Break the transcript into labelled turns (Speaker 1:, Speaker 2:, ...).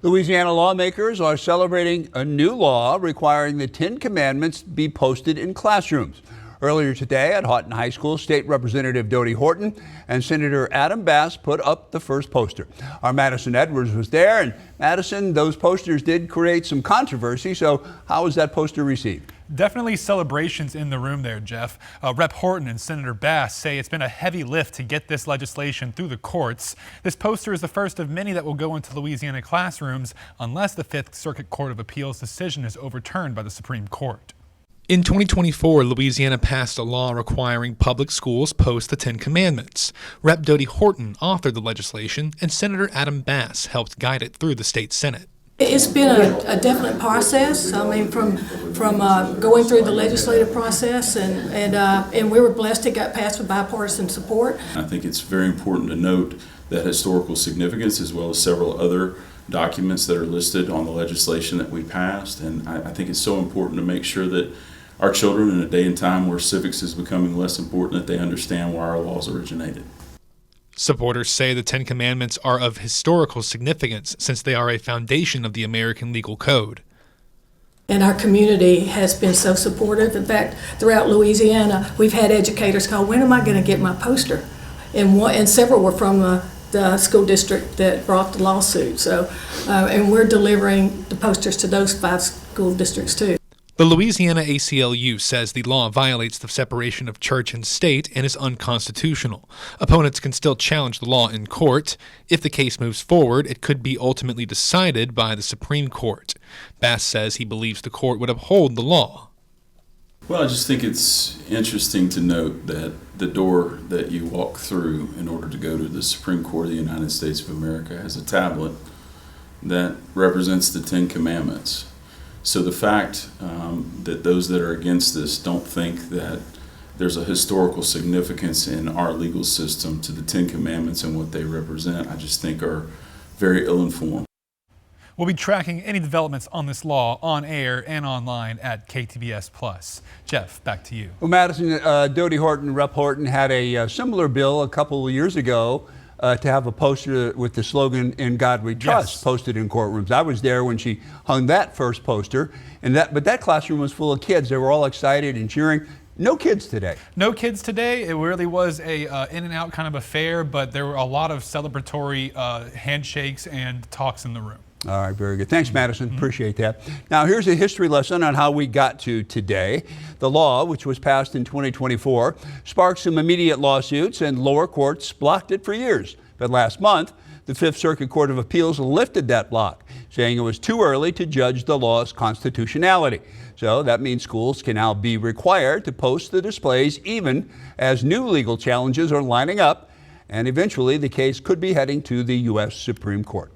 Speaker 1: Louisiana lawmakers are celebrating a new law requiring the Ten Commandments be posted in classrooms. Earlier today at Haughton High School, State Representative Dodie Horton and Senator Adam Bass put up the first poster. Our Madison Edwards was there, and Madison, those posters did create some controversy, so how was that poster received?
Speaker 2: Definitely celebrations in the room there, Jeff. Rep. Horton and Senator Bass say it's been a heavy lift to get this legislation through the courts. This poster is the first of many that will go into Louisiana classrooms unless the Fifth Circuit Court of Appeals decision is overturned by the Supreme Court.
Speaker 3: In 2024, Louisiana passed a law requiring public schools post the Ten Commandments. Rep. Dodie Horton authored the legislation, and Senator Adam Bass helped guide it through the state Senate.
Speaker 4: It's been a definite process. I mean, from going through the legislative process, and we were blessed it got passed with bipartisan support.
Speaker 5: I think it's very important to note that historical significance, as well as several other documents that are listed on the legislation that we passed, and I think it's so important to make sure that our children, in a day and time where civics is becoming less important, that they understand where our laws originated.
Speaker 3: Supporters say the Ten Commandments are of historical significance since they are a foundation of the American legal code.
Speaker 4: And our community has been so supportive. In fact, throughout Louisiana, we've had educators call, when am I going to get my poster? And several were from the school district that brought the lawsuit. So, and we're delivering the posters to those 5 school districts too.
Speaker 3: The Louisiana ACLU says the law violates the separation of church and state and is unconstitutional. Opponents can still challenge the law in court. If the case moves forward, it could be ultimately decided by the Supreme Court. Bass says he believes the court would uphold the law.
Speaker 5: Well, I just think it's interesting to note that the door that you walk through in order to go to the Supreme Court of the United States of America has a tablet that represents the Ten Commandments. So the fact that those that are against this don't think that there's a historical significance in our legal system to the Ten Commandments and what they represent, I just think are very ill-informed.
Speaker 2: We'll be tracking any developments on this law on air and online at KTBS+. Jeff, back to you.
Speaker 1: Well, Madison, Dodie Horton, Rep. Horton had a similar bill a couple of years ago to have a poster with the slogan "In God We Trust" posted in courtrooms. I was there when she hung that first poster, but that classroom was full of kids. They were all excited and cheering. No kids today.
Speaker 2: No kids today. It really was a in and out kind of affair, but there were a lot of celebratory handshakes and talks in the room.
Speaker 1: All right, very good. Thanks, Madison. Appreciate that. Now, here's a history lesson on how we got to today. The law, which was passed in 2024, sparked some immediate lawsuits, and lower courts blocked it for years. But last month, the Fifth Circuit Court of Appeals lifted that block, saying it was too early to judge the law's constitutionality. So that means schools can now be required to post the displays even as new legal challenges are lining up, and eventually the case could be heading to the U.S. Supreme Court.